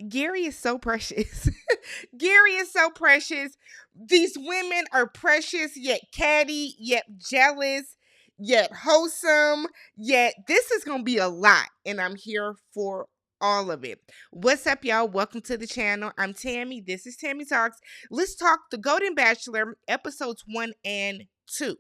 Gerry is so precious. Gerry is so precious. These women are precious, yet catty, yet jealous, yet wholesome. Yet this is going to be a lot, and I'm here for all of it. What's up, y'all? Welcome to the channel. I'm Tammy. This is Tammy Talks. Let's talk The Golden Bachelor, episodes 1 and 2.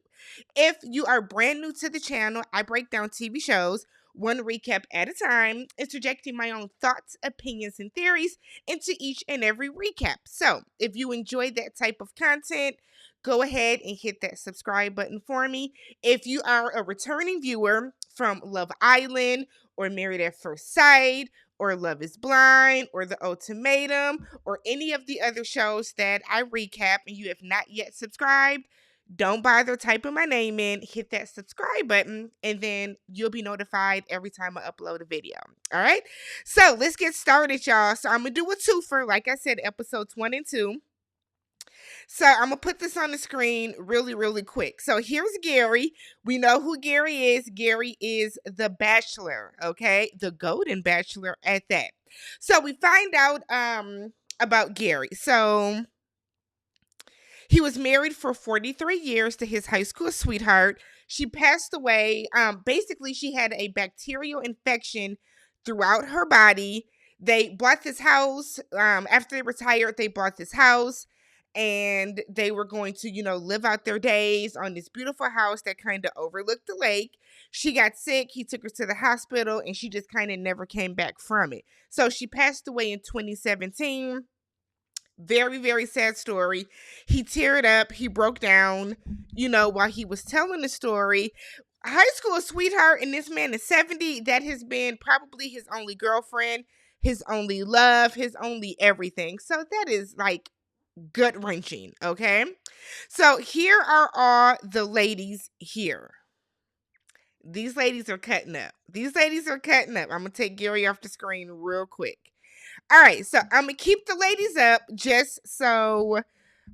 If you are brand new to the channel, I break down TV shows one recap at a time, interjecting my own thoughts, opinions, and theories into each and every recap. So, if you enjoy that type of content, go ahead and hit that subscribe button for me. If you are a returning viewer from Love Island or Married at First Sight or Love is Blind or The Ultimatum or any of the other shows that I recap and you have not yet subscribed, don't bother typing my name in, hit that subscribe button, and then you'll be notified every time I upload a video. All right? So let's get started, y'all. So I'm going to do a twofer, like I said, episodes 1 and 2. So I'm going to put this on the screen really, really quick. So here's Gerry. We know who Gerry is. Gerry is the Bachelor, okay? The Golden Bachelor at that. So we find out about Gerry. So he was married for 43 years to his high school sweetheart. She passed away. Basically, she had a bacterial infection throughout her body. They bought this house. After they retired, they bought this house. And they were going to, live out their days on this beautiful house that kind of overlooked the lake. She got sick. He took her to the hospital, and she just kind of never came back from it. So she passed away in 2017. Very, very sad story. He teared up. He broke down, while he was telling the story. High school sweetheart, and this man is 70. That has been probably his only girlfriend, his only love, his only everything. So that is like gut wrenching. Okay. So here are all the ladies here. These ladies are cutting up. I'm going to take Gerry off the screen real quick. All right, so I'm gonna keep the ladies up just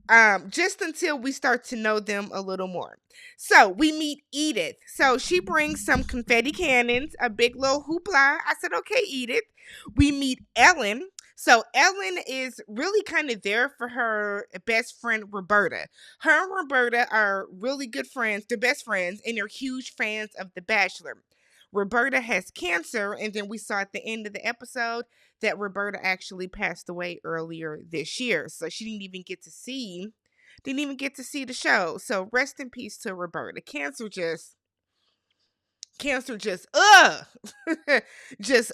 until we start to know them a little more. So we meet Edith. So she brings some confetti cannons, a big little hoopla. I said, okay, Edith. We meet Ellen. So Ellen is really kind of there for her best friend, Roberta. Her and Roberta are really good friends. They're best friends, and they're huge fans of The Bachelor. Roberta has cancer, and then we saw at the end of the episode that Roberta actually passed away earlier this year. So she didn't even get to see the show. So rest in peace to Roberta. Cancer just just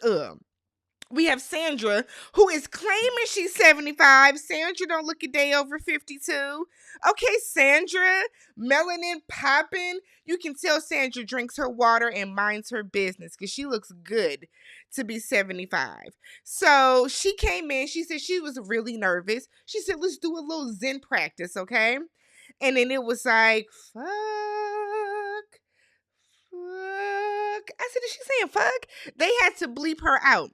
We have Sandra, who is claiming she's 75. Sandra don't look a day over 52. Okay, Sandra, melanin popping. You can tell Sandra drinks her water and minds her business because she looks good to be 75. So she came in. She said she was really nervous. She said, let's do a little Zen practice, okay? And then it was like, fuck. I said, is she saying fuck? They had to bleep her out.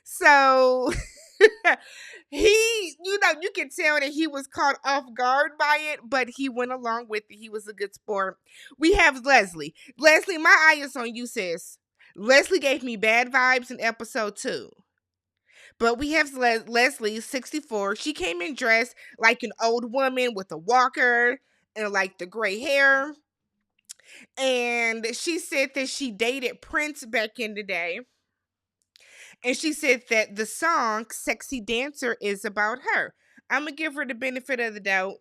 So you can tell that he was caught off guard by it, but he went along with it. He was a good sport. We have Leslie. Leslie, my eye is on you, sis. Leslie gave me bad vibes in episode 2. But we have Leslie, 64. She came in dressed like an old woman with a walker and like the gray hair. And she said that she dated Prince back in the day. And she said that the song Sexy Dancer is about her. I'm going to give her the benefit of the doubt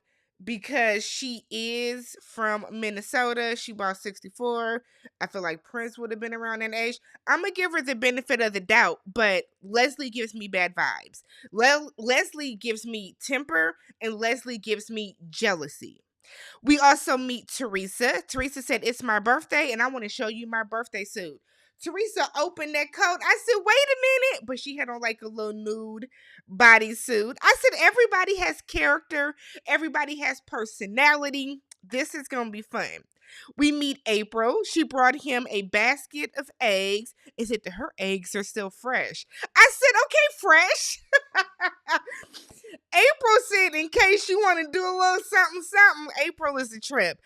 because she is from Minnesota. She bought 64. I feel like Prince would have been around that age. I'm going to give her the benefit of the doubt, but Leslie gives me bad vibes. Leslie gives me temper, and Leslie gives me jealousy. We also meet Teresa. Teresa said, it's my birthday, and I want to show you my birthday suit. Teresa opened that coat. I said, wait a minute. But she had on like a little nude bodysuit. I said, everybody has character. Everybody has personality. This is going to be fun. We meet April. She brought him a basket of eggs and said that her eggs are still fresh. I said, okay, fresh. April said, in case you want to do a little something, April is the trip.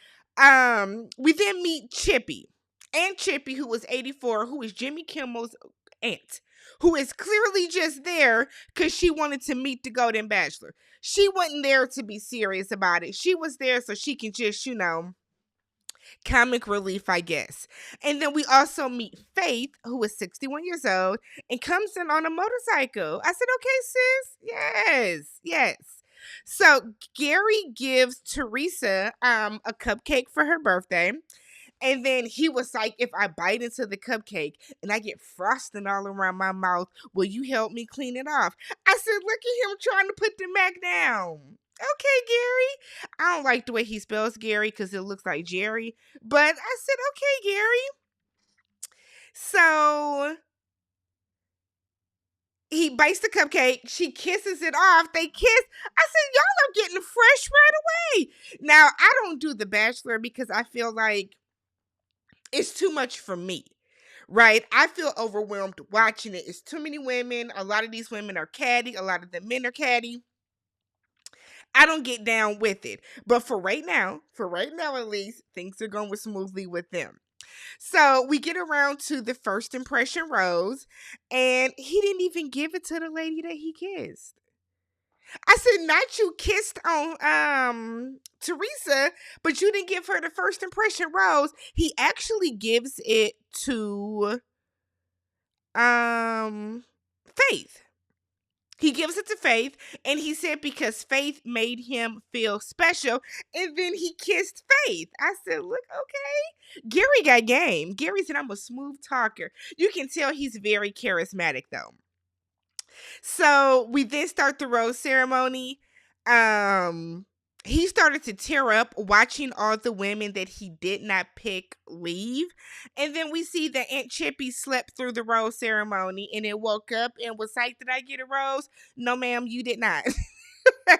We then meet Chippy. Aunt Chippy, who was 84, who is Jimmy Kimmel's aunt, who is clearly just there because she wanted to meet the Golden Bachelor. She wasn't there to be serious about it. She was there so she can just, comic relief, I guess. And then we also meet Faith, who is 61 years old and comes in on a motorcycle. I said, okay, sis. Yes, yes. So Gerry gives Teresa a cupcake for her birthday. And then he was like, if I bite into the cupcake and I get frosting all around my mouth, will you help me clean it off? I said, look at him trying to put the Mac down. Okay, Gerry. I don't like the way he spells Gerry because it looks like Gerry. But I said, okay, Gerry. So he bites the cupcake. She kisses it off. They kiss. I said, y'all are getting fresh right away. Now, I don't do The Bachelor because I feel like it's too much for me, right? I feel overwhelmed watching it. It's too many women. A lot of these women are catty. A lot of the men are catty. I don't get down with it. But for right now at least, things are going smoothly with them. So we get around to the first impression rose, and he didn't even give it to the lady that he kissed. I said, not you kissed on Teresa, but you didn't give her the first impression rose. He actually gives it to Faith. He gives it to Faith, and he said because Faith made him feel special, and then he kissed Faith. I said, look, okay. Gerry got game. Gerry said, I'm a smooth talker. You can tell he's very charismatic, though. So we then start the rose ceremony. He started to tear up watching all the women that he did not pick leave. And then we see that Aunt Chippy slept through the rose ceremony and it woke up and was like, did I get a rose? No, ma'am, you did not. I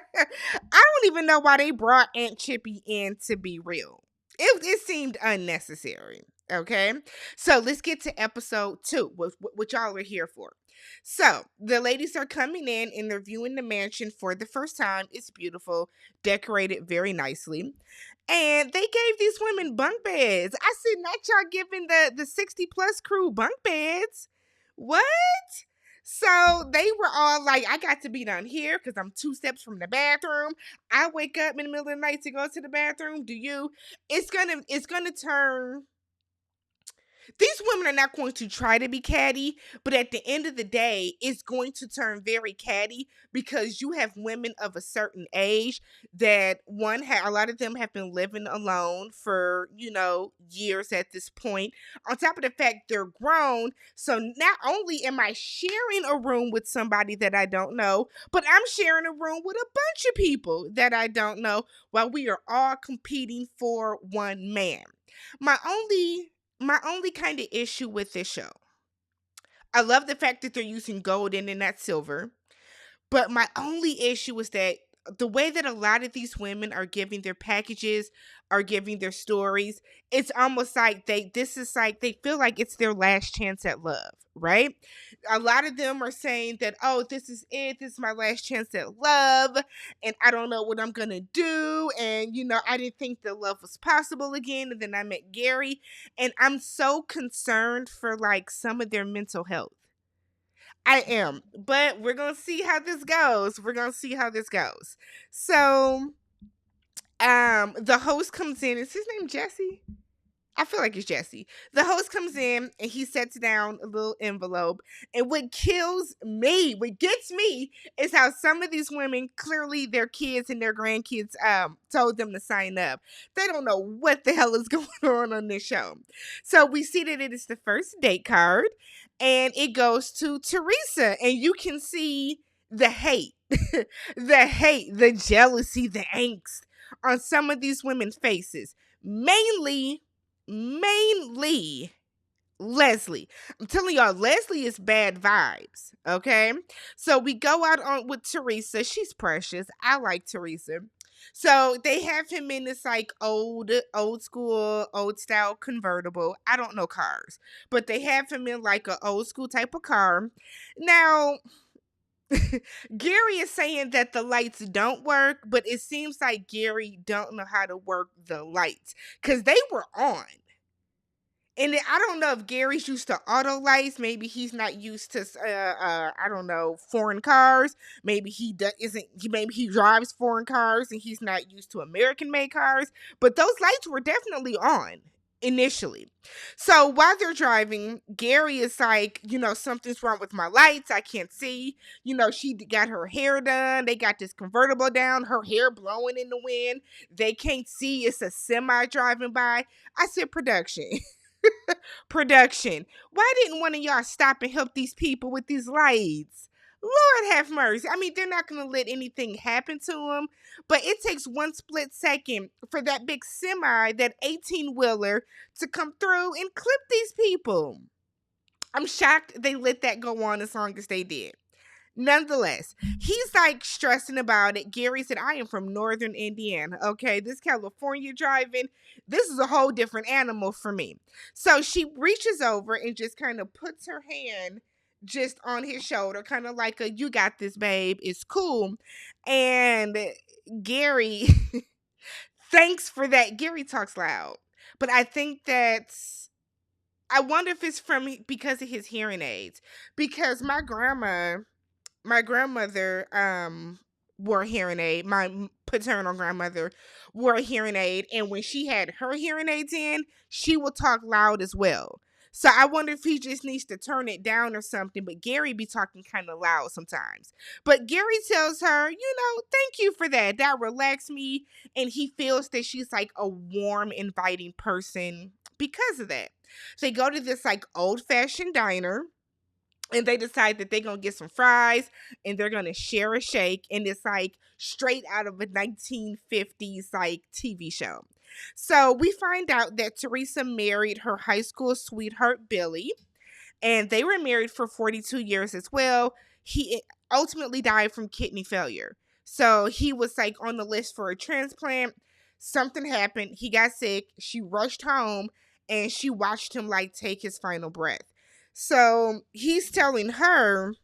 don't even know why they brought Aunt Chippy in, to be real. It seemed unnecessary. Okay. So let's get to episode 2, what y'all are here for. So the ladies are coming in and they're viewing the mansion for the first time. It's beautiful, decorated very nicely. And they gave these women bunk beds. I said, not y'all giving the 60 plus crew bunk beds. What? So they were all like, I got to be down here because I'm 2 steps from the bathroom. I wake up in the middle of the night to go to the bathroom. Do you? It's gonna turn. These women are not going to try to be catty, but at the end of the day, it's going to turn very catty because you have women of a certain age that a lot of them have been living alone for, years at this point. On top of the fact they're grown. So not only am I sharing a room with somebody that I don't know, but I'm sharing a room with a bunch of people that I don't know while we are all competing for one man. My only kind of issue with this show, I love the fact that they're using gold and not silver, but my only issue is that the way that a lot of these women are giving their packages, are giving their stories, it's almost like they feel like it's their last chance at love, right? A lot of them are saying that, oh, this is it. This is my last chance at love. And I don't know what I'm going to do. And, I didn't think that love was possible again. And then I met Gerry. And I'm so concerned for like some of their mental health. I am, but we're going to see how this goes. So, the host comes in. Is his name Jesse? I feel like it's Jesse. The host comes in and he sets down a little envelope. And what gets me, is how some of these women, clearly their kids and their grandkids told them to sign up. They don't know what the hell is going on this show. So we see that it is the first date card and it goes to Teresa. And you can see the hate, the jealousy, the angst on some of these women's faces. Mainly Leslie. I'm telling y'all, Leslie is bad vibes. Okay. So we go out on with Teresa. She's precious. I like Teresa. So they have him in this like old school, old style convertible. I don't know cars, but they have him in like an old school type of car. Now, Gerry is saying that the lights don't work, but it seems like Gerry don't know how to work the lights because they were on. And I don't know if Gary's used to auto lights. Maybe he's not used to, I don't know, foreign cars. Maybe he isn't. Maybe he drives foreign cars and he's not used to American made cars. But those lights were definitely on initially. So while they're driving, Gerry is like, something's wrong with my lights. I can't see. She got her hair done. They got this convertible down. Her hair blowing in the wind. They can't see. It's a semi driving by. I said production. Production. Why didn't one of y'all stop and help these people with these lights? Lord have mercy. I mean, they're not going to let anything happen to them, but it takes one split second for that big semi, that 18 wheeler, to come through and clip these people. I'm shocked they let that go on as long as they did. Nonetheless, he's like stressing about it. Gerry said, I am from Northern Indiana. Okay, this California driving, this is a whole different animal for me. So she reaches over and just kind of puts her hand just on his shoulder, kind of like you got this, babe. It's cool. And Gerry, thanks for that. Gerry talks loud. But I think I wonder if it's because of his hearing aids. Because my grandmother wore a hearing aid. My paternal grandmother wore a hearing aid, and when she had her hearing aids in, she would talk loud as well. So I wonder if he just needs to turn it down or something. But Gerry be talking kind of loud sometimes. But Gerry tells her, thank you for that. That relaxed me, and he feels that she's like a warm, inviting person because of that. They go to this like old fashioned diner, and they decide that they're going to get some fries and they're going to share a shake. And it's like straight out of a 1950s like TV show. So we find out that Teresa married her high school sweetheart, Billy, and they were married for 42 years as well. He ultimately died from kidney failure. So he was like on the list for a transplant. Something happened. He got sick. She rushed home and she watched him like take his final breath. So he's telling her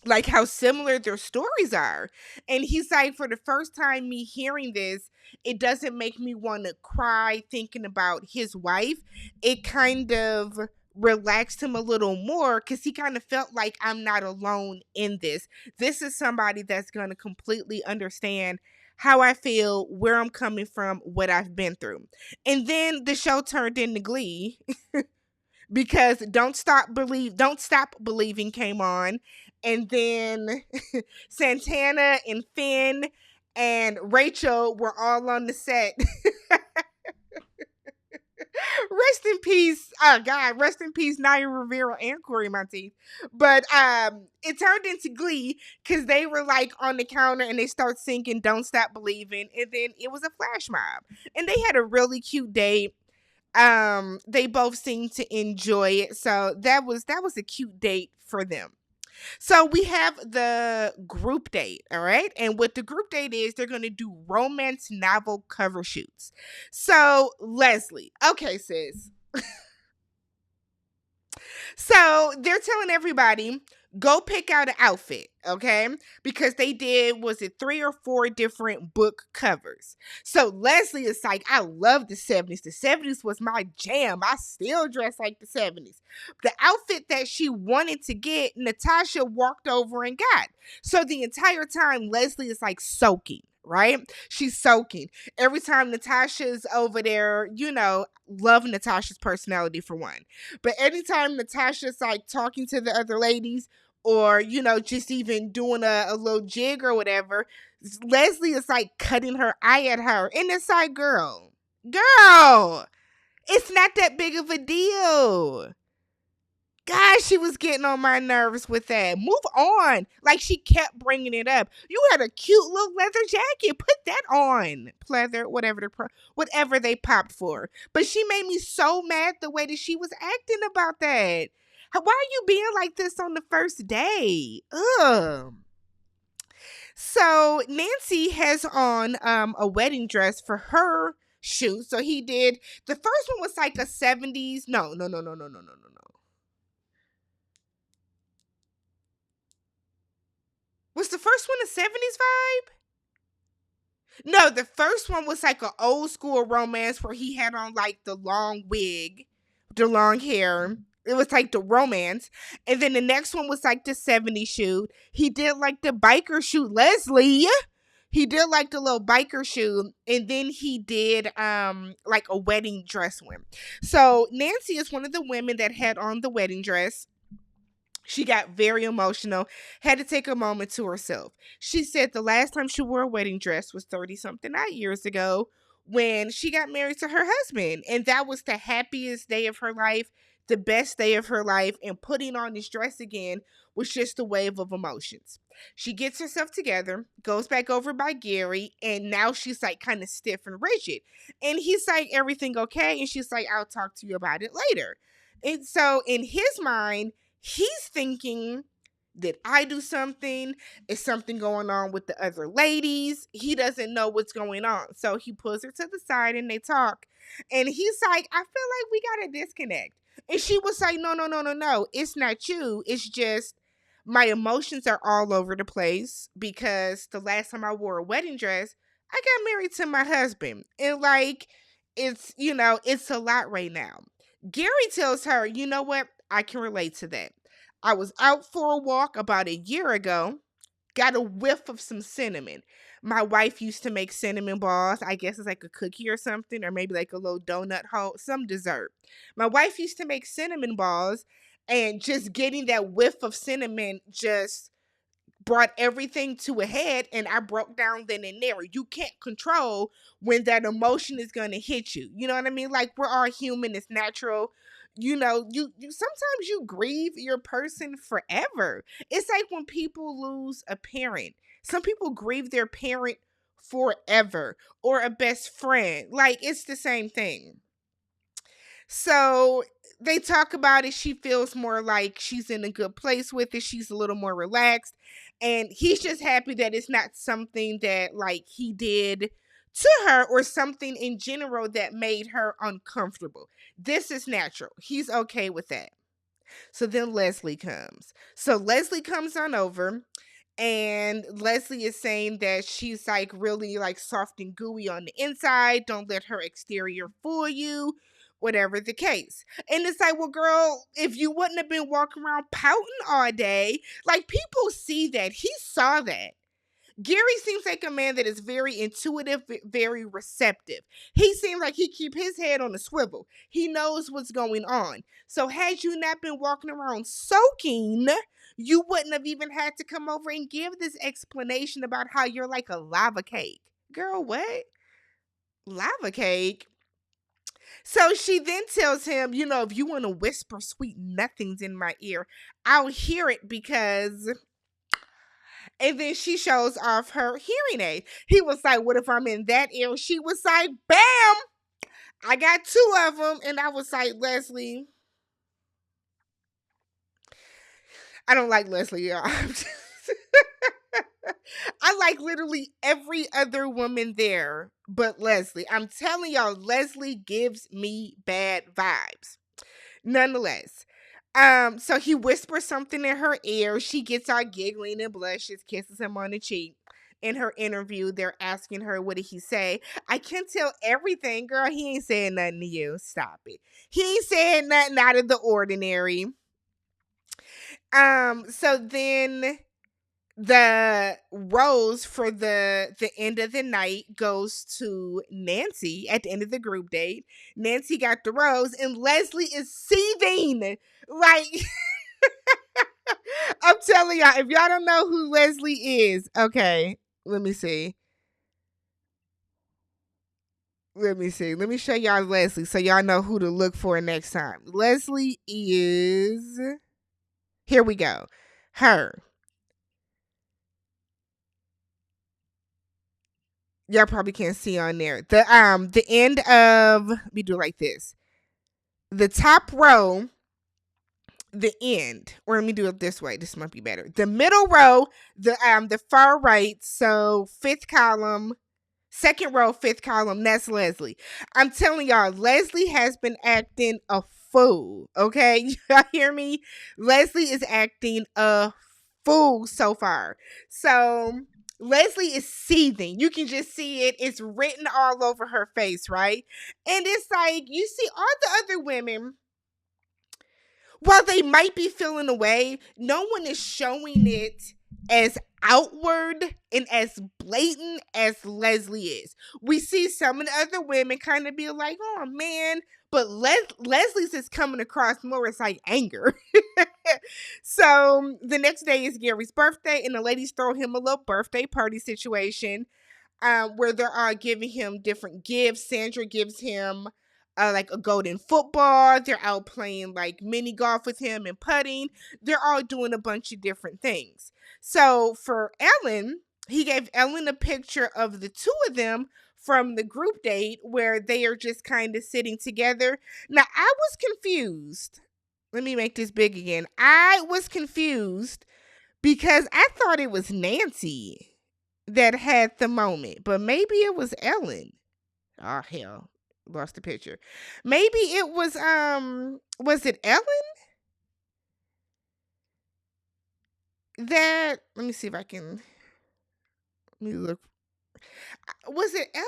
like how similar their stories are. And he's like, for the first time me hearing this, it doesn't make me want to cry thinking about his wife. It kind of relaxed him a little more because he kind of felt like I'm not alone in this. This is somebody that's going to completely understand how I feel, where I'm coming from, what I've been through. And then the show turned into Glee because Don't Stop Believing came on, and then Santana and Finn and Rachel were all on the set. Rest in peace. Oh God, rest in peace, Naya Rivera and Corey Monteith. But it turned into Glee because they were like on the counter and they start singing Don't Stop Believing, and then it was a flash mob. And they had a really cute date. They both seemed to enjoy it. So that was a cute date for them. So we have the group date, all right? And what the group date is, they're going to do romance novel cover shoots. So, Leslie, okay, sis. So they're telling everybody, go pick out an outfit, okay? Because they did, was it 3 or 4 different book covers. So Leslie is like, I love the 70s. The 70s was my jam. I still dress like the 70s. The outfit that she wanted to get, Natasha walked over and got. So the entire time, Leslie is like soaking. Right? She's soaking. Every time Natasha's over there, love Natasha's personality for one. But anytime Natasha's like talking to the other ladies or, just even doing a little jig or whatever, Leslie is like cutting her eye at her. And it's like, girl, it's not that big of a deal. God, she was getting on my nerves with that. Move on. Like, she kept bringing it up. You had a cute little leather jacket. Put that on. Pleather, whatever they popped for. But she made me so mad the way that she was acting about that. Why are you being like this on the first day? Ugh. So Nancy has on a wedding dress for her shoot. So he did. The first one was like a 70s. No. Was the first one a 70s vibe? No, the first one was like an old school romance where he had on like the long wig the long hair. It was like the romance. And then the next one was like the 70s shoot. He did like the biker shoot, Leslie. He did like the little biker shoot, and then he did like a wedding dress one. So Nancy is one of the women that had on the wedding dress. She got very emotional, had to take a moment to herself. She said the last time she wore a wedding dress was 30 something odd years ago when she got married to her husband. And that was the happiest day of her life, the best day of her life. And putting on this dress again was just a wave of emotions. She gets herself together, goes back over by Gerry, and now she's like kind of stiff and rigid. And he's like, everything okay? And she's like, I'll talk to you about it later. And so in his mind, he's thinking, did I do something? Is something going on with the other ladies? He doesn't know what's going on. So he pulls her to the side and they talk. And he's like, I feel like we got a disconnect. And she was like, no, no, no, no, no. It's not you. It's just my emotions are all over the place because the last time I wore a wedding dress, I got married to my husband. And like, it's a lot right now. Gerry tells her, you know what? I can relate to that. I was out for a walk about a year ago, got a whiff of some cinnamon. My wife used to make cinnamon balls. I guess it's like a cookie or something, or maybe like a little donut hole, some dessert. My wife used to make cinnamon balls, and just getting that whiff of cinnamon just brought everything to a head, and I broke down then and there. You can't control when that emotion is going to hit you. You know what I mean? Like, we're all human, it's natural. You sometimes you grieve your person forever. It's like when people lose a parent. Some people grieve their parent forever, or a best friend. Like, it's the same thing. So they talk about it. She feels more like she's in a good place with it. She's a little more relaxed. And he's just happy that it's not something that like he did to her or something in general that made her uncomfortable. This is natural. He's okay with that. So then Leslie comes. So Leslie comes on over, and Leslie is saying that she's like really like soft and gooey on the inside. Don't let her exterior fool you, whatever the case. And it's like, well, girl, if you wouldn't have been walking around pouting all day, like people see that. He saw that. Gerry seems like a man that is very intuitive, very receptive. He seems like he keep his head on a swivel. He knows what's going on. So had you not been walking around soaking, you wouldn't have even had to come over and give this explanation about how you're like a lava cake. Girl, what? Lava cake? So she then tells him, if you want to whisper sweet nothings in my ear, I'll hear it because. And then she shows off her hearing aid. He was like, what if I'm in that ear? She was like, bam! I got two of them. And I was like, Leslie. I don't like Leslie, y'all. I like literally every other woman there but Leslie. I'm telling y'all, Leslie gives me bad vibes. Nonetheless, so he whispers something in her ear. She gets all giggling and blushes, kisses him on the cheek. In her interview, they're asking her, what did he say? I can tell everything, girl. He ain't saying nothing to you. Stop it. He ain't saying nothing out of the ordinary. So then the rose for the end of the night goes to Nancy at the end of the group date. Nancy got the rose, and Leslie is seething. Like, I'm telling y'all, if y'all don't know who Leslie is, okay, let me see. Let me see. Let me show y'all Leslie so y'all know who to look for next time. Leslie is. Here we go. Her. Y'all probably can't see on there. The end of, let me do it like this. The top row, the end, or let me do it this way. This might be better. The middle row, the far right, so fifth column, second row, fifth column, that's Leslie. I'm telling y'all, Leslie has been acting a fool. Okay, y'all hear me? Leslie is acting a fool so far. So Leslie is seething. You can just see it. It's written all over her face, right? And it's like, you see all the other women, while they might be feeling away, no one is showing it as outward and as blatant as Leslie is. We see some of the other women kind of be like, oh man, but Leslie's is coming across more as like anger. So the next day is Gerry's birthday, and the ladies throw him a little birthday party situation where they're giving him different gifts. Sandra gives him like a golden football. They're out playing like mini golf with him and putting. They're all doing a bunch of different things. So for Ellen, he gave Ellen a picture of the two of them from the group date where they are just kind of sitting together. Now, I was confused. Let me make this big again. I was confused because I thought it was Nancy that had the moment, but maybe it was Ellen. Oh hell, lost the picture. Maybe it was it Ellen that, let me see if I can, let me look. Was it Ellen?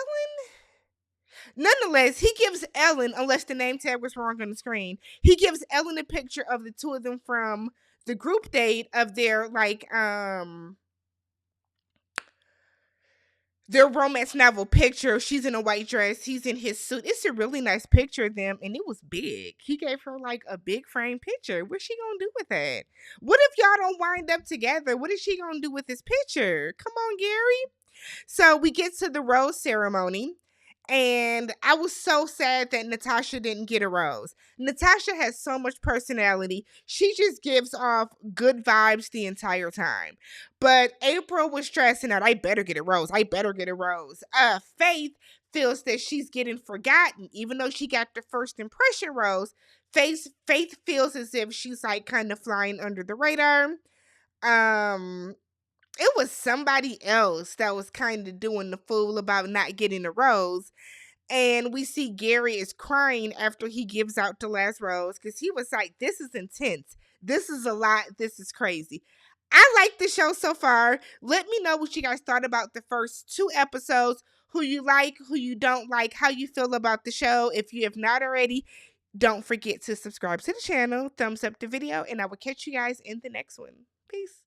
Nonetheless, he gives Ellen, unless the name tag was wrong on the screen, he gives Ellen a picture of the two of them from the group date of their like their romance novel picture. She's in a white dress. He's in his suit. It's a really nice picture of them, and it was big. He gave her like a big frame picture. What's she gonna do with that? What if y'all don't wind up together? What is she gonna do with this picture? Come on, Gerry. So we get to the rose ceremony. And I was so sad that Natasha didn't get a rose. Natasha has so much personality. She just gives off good vibes the entire time. But April was stressing out. I better get a rose. I better get a rose. Faith feels that she's getting forgotten. Even though she got the first impression rose, Faith feels as if she's like kind of flying under the radar. It was somebody else that was kind of doing the fool about not getting a rose. And we see Gerry is crying after he gives out the last rose because he was like, this is intense. This is a lot. This is crazy. I like the show so far. Let me know what you guys thought about the first 2 episodes, who you like, who you don't like, how you feel about the show. If you have not already, don't forget to subscribe to the channel, thumbs up the video, and I will catch you guys in the next one. Peace.